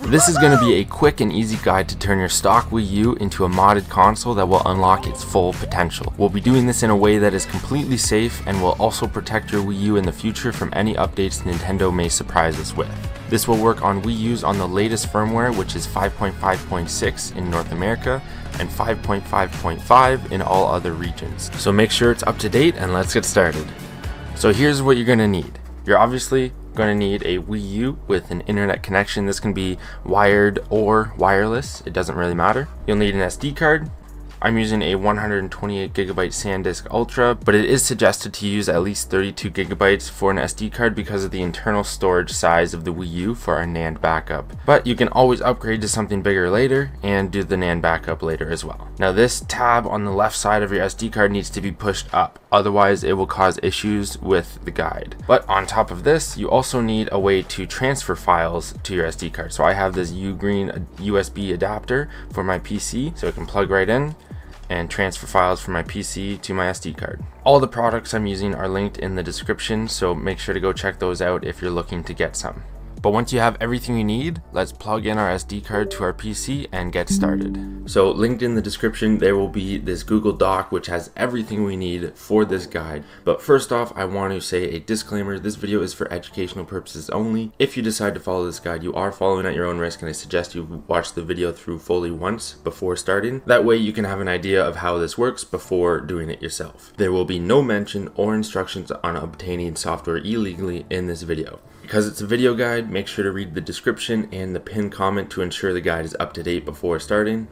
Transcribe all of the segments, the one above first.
This is going to be a quick and easy guide to turn your stock Wii U into a modded console that will unlock its full potential. We'll be doing this in a way that is completely safe and will also protect your Wii U in the future from any updates Nintendo may surprise us with. This will work on Wii U's on the latest firmware, which is 5.5.6 in North America and 5.5.5 in all other regions. So make sure it's up to date and let's get started. So here's what you're going to need. You're obviously going to need a Wii U with an internet connection. This can be wired or wireless, it doesn't really matter. You'll need an SD card. I'm using a 128GB SanDisk Ultra, but it is suggested to use at least 32GB for an SD card because of the internal storage size of the Wii U for our Nand backup. But you can always upgrade to something bigger later and do the Nand backup later as well. Now this tab on the left side of your SD card needs to be pushed up, otherwise it will cause issues with the guide. But on top of this, you also need a way to transfer files to your SD card. So I have this Ugreen USB adapter for my PC, so it can plug right in and transfer files from my PC to my SD card. All the products I'm using are linked in the description, so make sure to go check those out if you're looking to get some. But once you have everything you need, let's plug in our SD card to our PC and get started. So linked in the description, there will be this Google Doc which has everything we need for this guide. But first off, I want to say a disclaimer. This video is for educational purposes only. If you decide to follow this guide, you are following at your own risk, and I suggest you watch the video through fully once before starting. That way you can have an idea of how this works before doing it yourself. There will be no mention or instructions on obtaining software illegally in this video. Because it's a video guide, make sure to read the description and the pinned comment to ensure the guide is up to date before starting.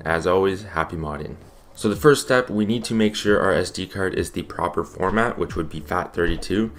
As always, happy modding. So the first step, we need to make sure our SD card is the proper format, which would be FAT32.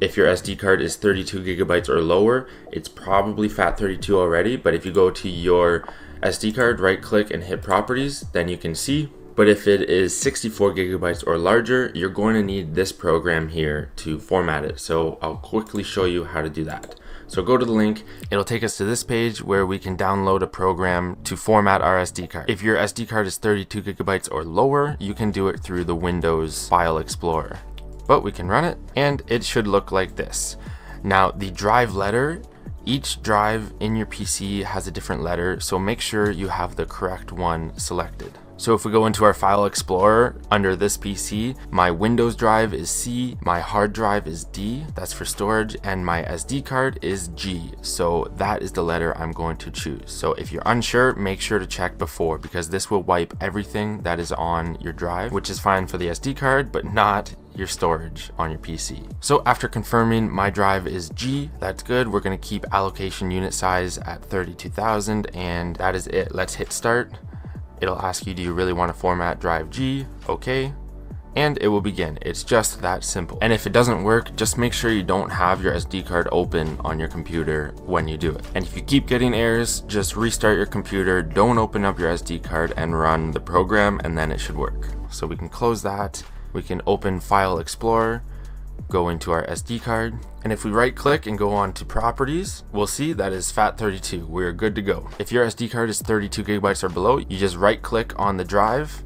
If your SD card is 32GB or lower, it's probably FAT32 already, but if you go to your SD card, right click and hit properties, then you can see. But if it is 64GB or larger, you're going to need this program here to format it. So I'll quickly show you how to do that. So go to the link, it'll take us to this page where we can download a program to format our SD card. If your SD card is 32GB or lower, you can do it through the Windows File Explorer. But we can run it and it should look like this. Now the drive letter, each drive in your PC has a different letter, so make sure you have the correct one selected. So if we go into our File Explorer, under this PC, my Windows drive is C, my hard drive is D, that's for storage, and my SD card is G. So that is the letter I'm going to choose. So if you're unsure, make sure to check before, because this will wipe everything that is on your drive, which is fine for the SD card, but not your storage on your PC. So after confirming my drive is G, that's good. We're gonna keep allocation unit size at 32,000, and that is it. Let's hit start. It'll ask you, do you really want to format drive G? Okay. And it will begin. It's just that simple. And if it doesn't work, just make sure you don't have your SD card open on your computer when you do it. And if you keep getting errors, just restart your computer, don't open up your SD card, and run the program, and then it should work. So we can close that. We can open File Explorer, go into our SD card, and if we right click and go on to properties, we'll see that is FAT32. We're good to go. If your SD card is 32GB or below, you just right click on the drive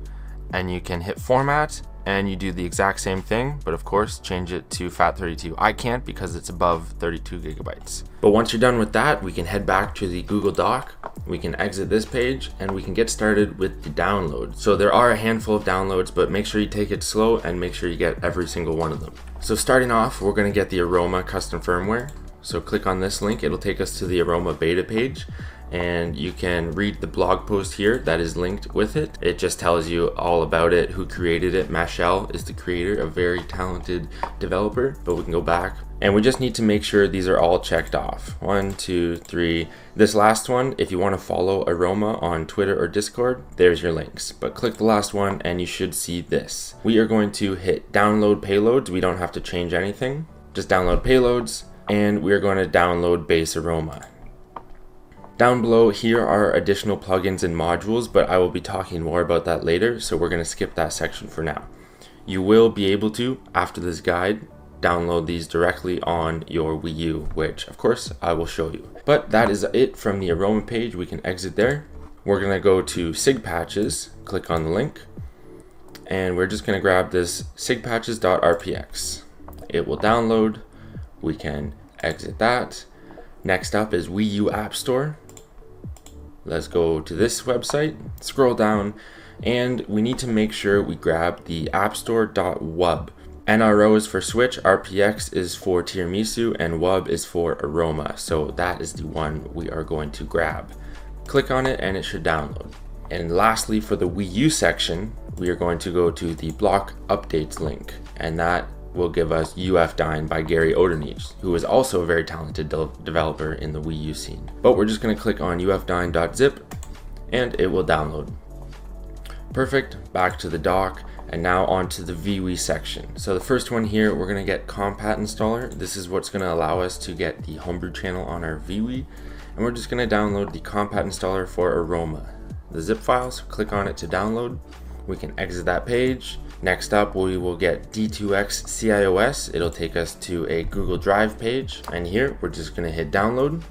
and you can hit format, and you do the exact same thing, but of course change it to FAT32. I can't because it's above 32GB. But once you're done with that, we can head back to the Google Doc. We can exit this page and we can get started with the download. So there are a handful of downloads, but make sure you take it slow and make sure you get every single one of them. So starting off, we're going to get the Aroma custom firmware. So click on this link, it'll take us to the Aroma beta page, and you can read the blog post here that is linked with it. It just tells you all about it, who created it. Mashel is the creator, a very talented developer. But we can go back and we just need to make sure these are all checked off. 1, 2, 3. This last one, if you want to follow Aroma on Twitter or Discord, there's your links. But click the last one and you should see this. We are going to hit download payloads. We don't have to change anything. Just download payloads, and we're going to download base Aroma. Down below here are additional plugins and modules, but I will be talking more about that later, so we're going to skip that section for now. You will be able to, after this guide, download these directly on your Wii U, which of course I will show you. But that is it from the Aroma page. We can exit there. We're going to go to SIG patches, click on the link, and we're just going to grab this sigpatches.rpx. It will download. We can exit that. Next up is Wii U Appstore. Let's go to this website, scroll down, and we need to make sure we grab the appstore.wub. NRO is for Switch, RPX is for Tiramisu, and WUB is for Aroma. So that is the one we are going to grab. Click on it and it should download. And lastly, for the Wii U section, we are going to go to the block updates link, and that will give us UFDyne by Gary Oderniche, who is also a very talented developer in the Wii U scene. But we're just going to click on ufdyne.zip and it will download. Perfect, back to the dock, and now onto the vWii section. So the first one here, we're going to get Compat Installer. This is what's going to allow us to get the Homebrew channel on our vWii, and we're just going to download the Compat Installer for Aroma. The zip file, so click on it to download. We can exit that page. Next up, we will get D2X CIOS. It'll take us to a Google Drive page, and here we're just going to hit download.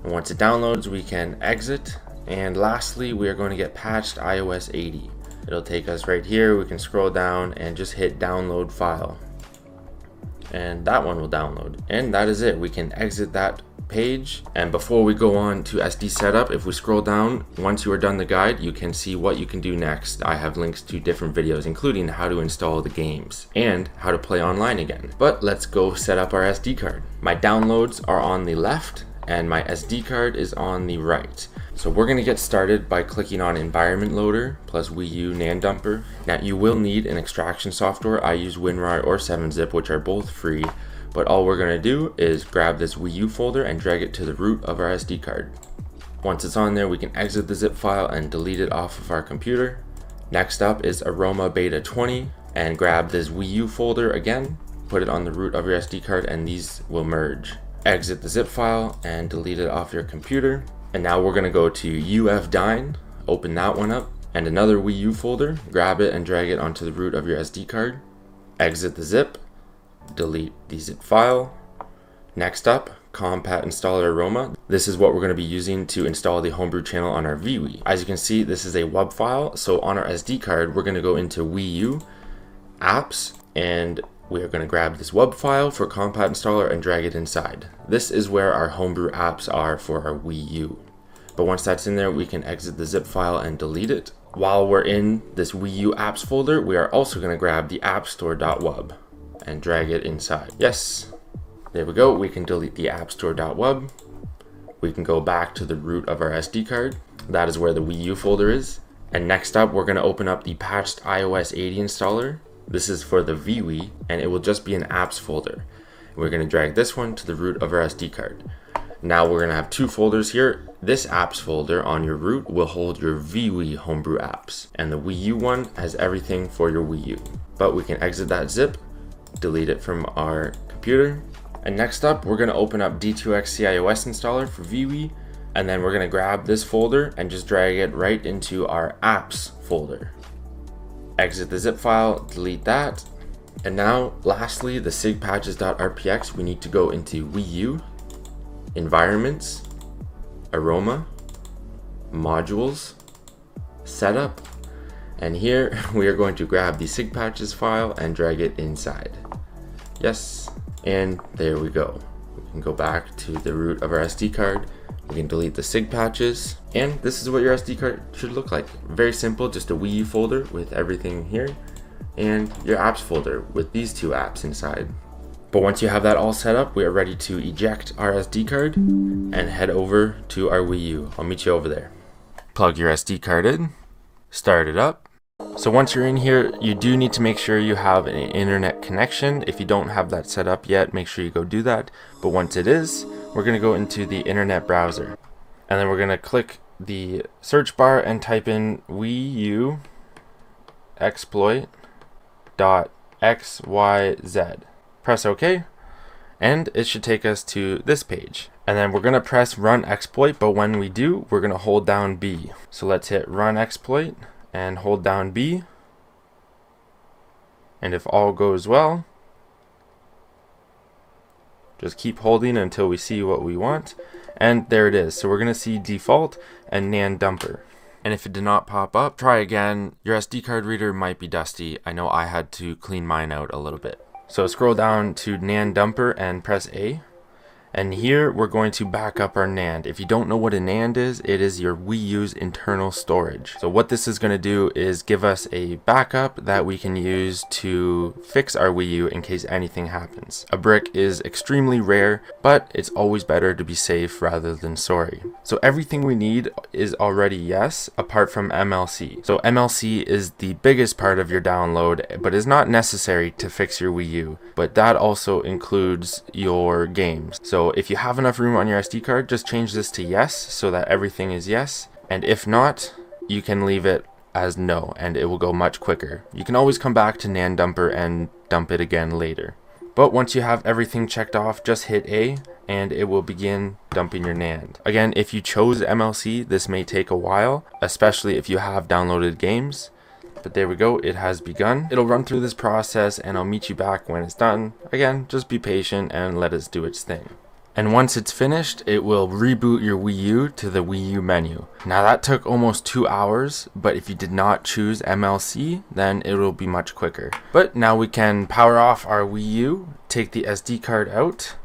And once it downloads, we can exit. And lastly, we are going to get patched iOS 80. It'll take us right here. We can scroll down and just hit download file, and that one will download. And that is it. We can exit that page. And before we go on to SD setup, if we scroll down, once you are done the guide, you can see what you can do next. I have links to different videos, including how to install the games and how to play online again. But let's go set up our SD card. My downloads are on the left and my SD card is on the right. So we're going to get started by clicking on Environment Loader plus Wii U Nand Dumper. Now you will need an extraction software. I use WinRAR or 7-Zip, which are both free. But all we're going to do is grab this Wii U folder and drag it to the root of our SD card. Once it's on there, we can exit the zip file and delete it off of our computer. Next up is Aroma Beta 20, and grab this Wii U folder again, put it on the root of your SD card, and these will merge. Exit the zip file and delete it off your computer. And now we're going to go to UFDyne, open that one up, and another Wii U folder, grab it and drag it onto the root of your SD card. Exit the zip. Delete the zip file. Next up, Compat Installer Aroma. This is what we're going to be using to install the Homebrew channel on our vWii. As you can see, this is a WUB file. So on our SD card, we're going to go into Wii U Apps, and we are going to grab this WUB file for Compat Installer and drag it inside. This is where our Homebrew apps are for our Wii U. But once that's in there, we can exit the zip file and delete it. While we're in this Wii U Apps folder, we are also going to grab the appstore.wub and drag it inside. Yes, there we go. We can delete the appstore.wub. We can go back to the root of our SD card. That is where the Wii U folder is. And next up, we're going to open up the patched iOS 80 installer. This is for the vWii, and it will just be an apps folder. We're going to drag this one to the root of our SD card. Now we're going to have two folders here. This apps folder on your root will hold your vWii homebrew apps, and the Wii U one has everything for your Wii U. But we can exit that zip, delete it from our computer. And next up, we're going to open up D2X CIOS installer for vWii, and then we're going to grab this folder and just drag it right into our apps folder. Exit the zip file, delete that. And now lastly, the sigpatches.rpx, we need to go into Wii U, Environments, Aroma, Modules, Setup, and here we are going to grab the sigpatches file and drag it inside. Yes, and there we go. We can go back to the root of our SD card. We can delete the sigpatches, and this is what your SD card should look like. Very simple, just a Wii U folder with everything here, and your apps folder with these two apps inside. But once you have that all set up, we are ready to eject our SD card and head over to our Wii U. I'll meet you over there. Plug your SD card in, start it up. So once you're in here, you do need to make sure you have an internet connection. If you don't have that set up yet, make sure you go do that. But once it is, we're going to go into the internet browser, and then we're going to click the search bar and type in Wii U exploit.xyz. Press OK, and it should take us to this page. And then we're going to press run exploit, but when we do, we're going to hold down B. So let's hit run exploit and hold down B. And if all goes well, just keep holding until we see what we want. And there it is. So we're going to see default and Nand Dumper. And if it did not pop up, try again. Your SD card reader might be dusty. I know I had to clean mine out a little bit. So scroll down to Nand Dumper and press A. And here we're going to back up our Nand. If you don't know what a Nand is, it is your Wii U's internal storage. So what this is going to do is give us a backup that we can use to fix our Wii U in case anything happens. A brick is extremely rare, but it's always better to be safe rather than sorry. So everything we need is already yes, apart from MLC. So MLC is the biggest part of your download, but is not necessary to fix your Wii U. But that also includes your games. So if you have enough room on your SD card, just change this to yes so that everything is yes. And if not, you can leave it as no and it will go much quicker. You can always come back to Nand Dumper and dump it again later. But once you have everything checked off, just hit A and it will begin dumping your Nand. Again, if you chose MLC, this may take a while, especially if you have downloaded games. But there we go, it has begun. It'll run through this process and I'll meet you back when it's done. Again, just be patient and let it do its thing. And once it's finished, it will reboot your Wii U to the Wii U menu. Now that took almost 2 hours, but if you did not choose MLC, then it will be much quicker. But now we can power off our Wii U, take the SD card out,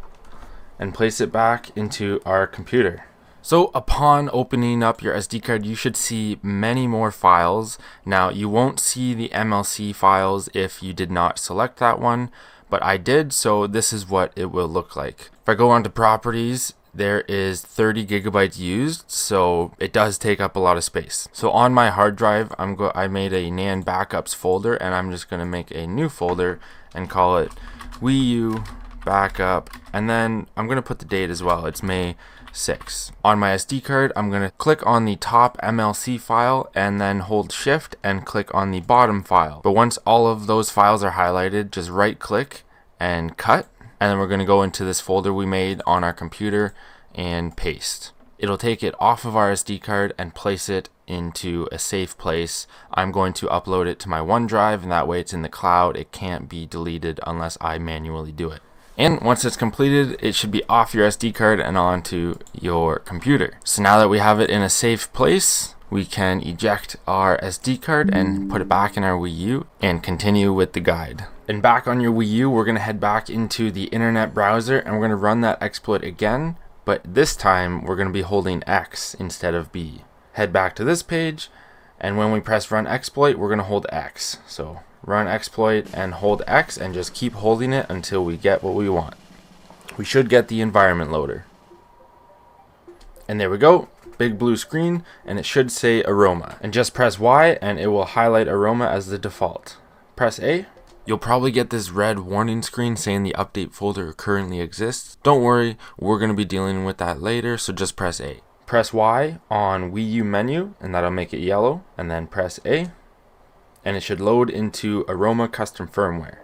and place it back into our computer. So upon opening up your SD card, you should see many more files. Now you won't see the MLC files if you did not select that one, but I did, so this is what it will look like. If I go on to properties, there is 30 gigabytes used, so it does take up a lot of space. So on my hard drive, I made a Nand backups folder, and I'm just going to make a new folder and call it Wii U backup, and then I'm going to put the date as well. It's May 6. On my SD card, I'm going to click on the top MLC file and then hold shift and click on the bottom file. But once all of those files are highlighted, just right click and cut, and then we're going to go into this folder we made on our computer and paste. It'll take it off of our SD card and place it into a safe place. I'm going to upload it to my OneDrive, and that way it's in the cloud. It can't be deleted unless I manually do it. And once it's completed, it should be off your SD card and onto your computer. So now that we have it in a safe place, we can eject our SD card and put it back in our Wii U and continue with the guide. And back on your Wii U, we're going to head back into the internet browser and we're going to run that exploit again, but this time we're going to be holding X instead of B. Head back to this page, and when we press run exploit, we're going to hold X. So run exploit and hold X and just keep holding it until we get what we want. We should get the environment loader. And there we go, big blue screen, and it should say Aroma. And just press Y and it will highlight Aroma as the default. Press A. You'll probably get this red warning screen saying the update folder currently exists. Don't worry, we're going to be dealing with that later, so just press A. Press Y on Wii U menu and that'll make it yellow, and then press A. And it should load into Aroma custom firmware.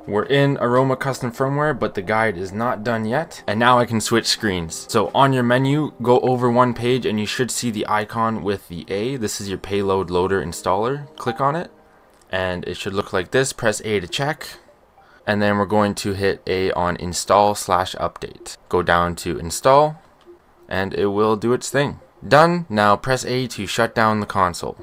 We're in Aroma custom firmware, but the guide is not done yet. And now I can switch screens. So on your menu, go over one page and you should see the icon with the A. This is your Payload loader installer. Click on it and it should look like this. Press A to check. And then we're going to hit A on install/update. Go down to install and it will do its thing. Done. Now press A to shut down the console.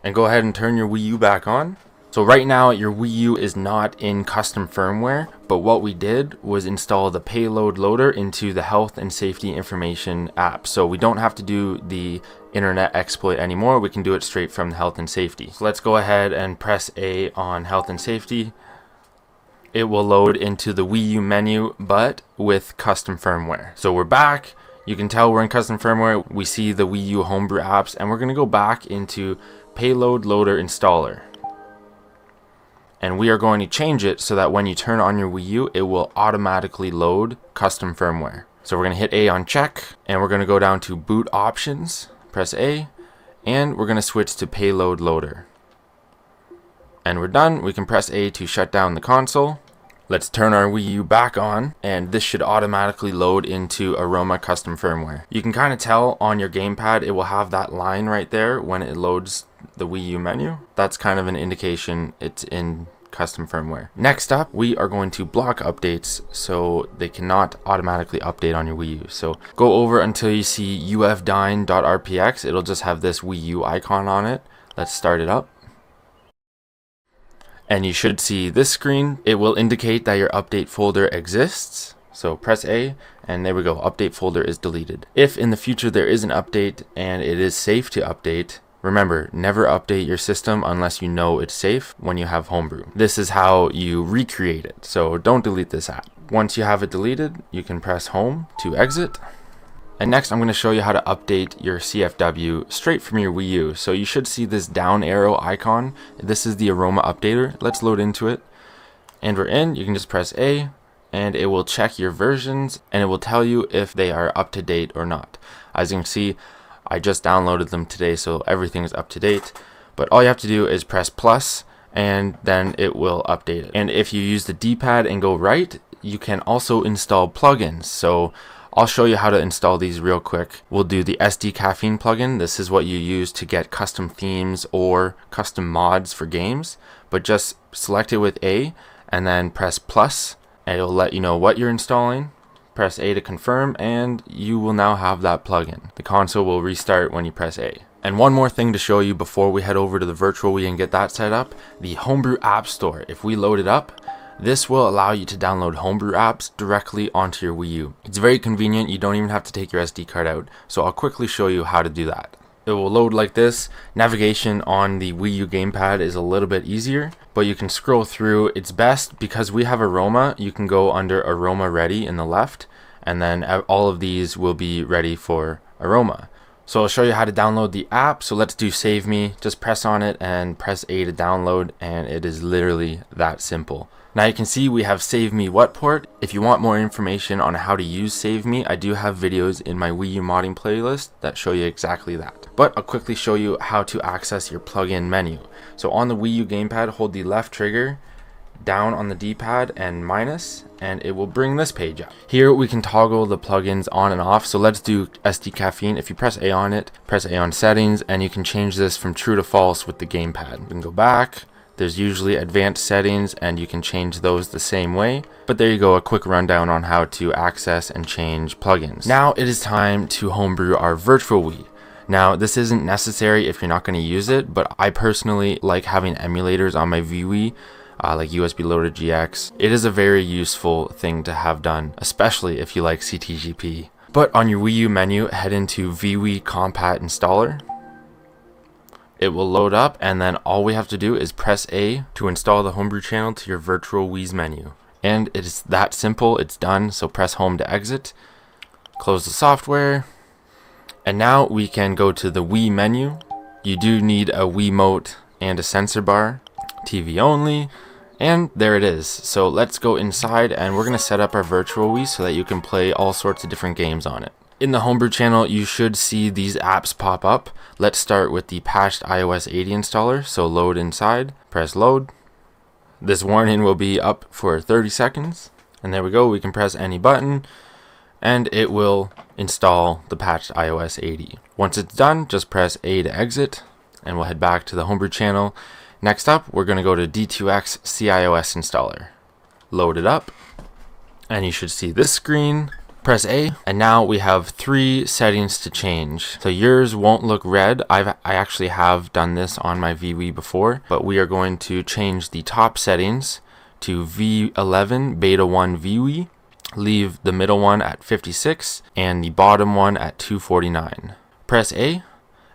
And go ahead and turn your Wii U back on. So right now your Wii U is not in custom firmware, but what we did was install the Payload loader into the health and safety information app. So we don't have to do the internet exploit anymore. We can do it straight from the health and safety. So let's go ahead and press A on health and safety. It will load into the Wii U menu, but with custom firmware. So we're back. You can tell we're in custom firmware. We see the Wii U Homebrew apps, and we're going to go back into Payload loader installer. And we are going to change it so that when you turn on your Wii U, it will automatically load custom firmware. So we're going to hit A on check, and we're going to go down to boot options, press A, and we're going to switch to Payload loader. And we're done. We can press A to shut down the console. Let's turn our Wii U back on, and this should automatically load into Aroma custom firmware. You can kind of tell on your gamepad, it will have that line right there when it loads the Wii U menu. That's kind of an indication it's in custom firmware. Next up, we are going to block updates so they cannot automatically update on your Wii U. So go over until you see ufdyn.rpx. It'll just have this Wii U icon on it. Let's start it up. And you should see this screen. It will indicate that your update folder exists. So press A and there we go, update folder is deleted. If in the future there is an update and it is safe to update, remember, never update your system unless you know it's safe when you have Homebrew. This is how you recreate it, so don't delete this app. Once you have it deleted, you can press home to exit. And next I'm going to show you how to update your CFW straight from your Wii U. So you should see this down arrow icon. This is the Aroma Updater. Let's load into it. And we're in. You can just press A and it will check your versions and it will tell you if they are up to date or not. As you can see, I just downloaded them today, so everything is up to date. But all you have to do is press plus and then it will update it. And if you use the D-pad and go right, you can also install plugins. So I'll show you how to install these real quick. We'll do the SD Cafiine plugin. This is what you use to get custom themes or custom mods for games. But just select it with A and then press plus and it'll let you know what you're installing. Press A to confirm and you will now have that plugin. The console will restart when you press A. And one more thing to show you before we head over to the virtual Wii and get that set up, the Homebrew Appstore. If we load it up, this will allow you to download Homebrew apps directly onto your Wii U. It's very convenient, you don't even have to take your SD card out. So I'll quickly show you how to do that. It will load like this. Navigation on the Wii U gamepad is a little bit easier, but you can scroll through. It's best because we have Aroma, you can go under Aroma Ready in the left, and then all of these will be ready for Aroma. So I'll show you how to download the app. So let's do Save Me. Just press on it and press A to download, and it is literally that simple. Now you can see we have Save Me What port. If you want more information on how to use Save Me, I do have videos in my Wii U modding playlist that show you exactly that. But I'll quickly show you how to access your plugin menu. So on the Wii U gamepad, hold the left trigger down on the D-pad and minus, and it will bring this page up. Here we can toggle the plugins on and off. So let's do SD Cafiine. If you press A on it, press A on settings, and you can change this from true to false with the gamepad. We can go back. There's usually advanced settings and you can change those the same way. But there you go, a quick rundown on how to access and change plugins. Now it is time to homebrew our virtual Wii. Now this isn't necessary if you're not going to use it, but I personally like having emulators on my vWii, like USB Loader GX. It is a very useful thing to have done, especially if you like CTGP. But on your Wii U menu, head into vWii Compat Installer. It will load up, and then all we have to do is press A to install the Homebrew channel to your virtual Wii's menu. And it is that simple, it's done. So press home to exit, close the software, and now we can go to the Wii menu. You do need a Wiimote and a sensor bar, TV only, and there it is. So let's go inside and we're going to set up our virtual Wii so that you can play all sorts of different games on it. In the Homebrew channel, you should see these apps pop up. Let's start with the patched iOS 80 installer. So load inside, press load. This warning will be up for 30 seconds. And there we go, we can press any button and it will install the patched iOS 80. Once it's done, just press A to exit and we'll head back to the Homebrew channel. Next up, we're going to go to D2X CIOS installer. Load it up and you should see this screen. Press A, and now we have 3 settings to change. So yours won't look red. I actually have done this on my vWii before, but we are going to change the top settings to V11 Beta 1 vWii, leave the middle one at 56 and the bottom one at 249. Press A,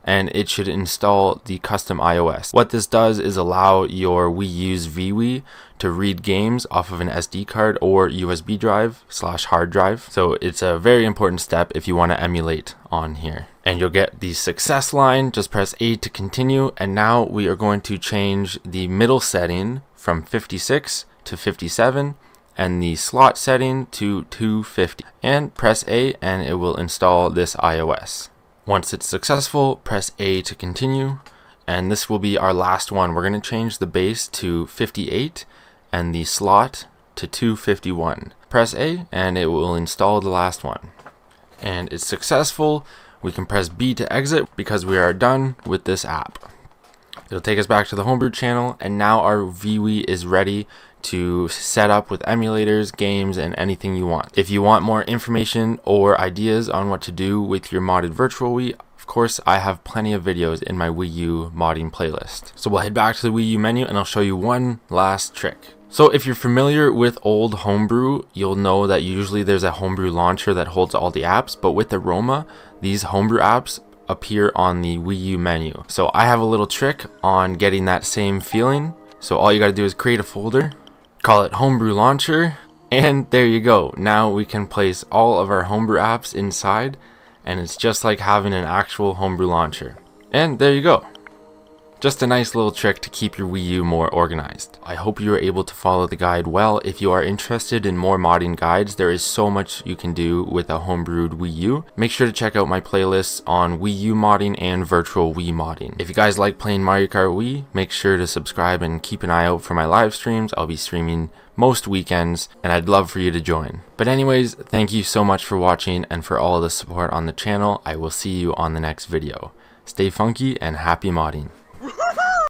and it should install the custom iOS. What this does is allow your Wii U's vWii to read games off of an SD card or USB drive / hard drive. So it's a very important step if you want to emulate on here. And you'll get the success line. Just press A to continue. And now we are going to change the middle setting from 56 to 57 and the slot setting to 250. And press A and it will install this iOS. Once it's successful, press A to continue, and this will be our last one. We're going to change the base to 58 and the slot to 251. Press A and it will install the last one. And it's successful. We can press B to exit because we are done with this app. It'll take us back to the Homebrew channel, and now our vWii is ready to set up with emulators, games, and anything you want. If you want more information or ideas on what to do with your modded Virtual Wii, of course, I have plenty of videos in my Wii U modding playlist. So we'll head back to the Wii U menu and I'll show you one last trick. So if you're familiar with old Homebrew, you'll know that usually there's a Homebrew launcher that holds all the apps, but with Aroma, these Homebrew apps appear on the Wii U menu. So I have a little trick on getting that same feeling. So all you gotta do is create a folder, call it Homebrew Launcher, and there you go. Now we can place all of our Homebrew apps inside, and it's just like having an actual Homebrew launcher. And there you go. Just a nice little trick to keep your Wii U more organized. I hope you were able to follow the guide well. If you are interested in more modding guides, there is so much you can do with a homebrewed Wii U. Make sure to check out my playlists on Wii U modding and Virtual Wii modding. If you guys like playing Mario Kart Wii, make sure to subscribe and keep an eye out for my live streams. I'll be streaming most weekends, and I'd love for you to join. But anyways, thank you so much for watching and for all the support on the channel. I will see you on the next video. Stay funky and happy modding.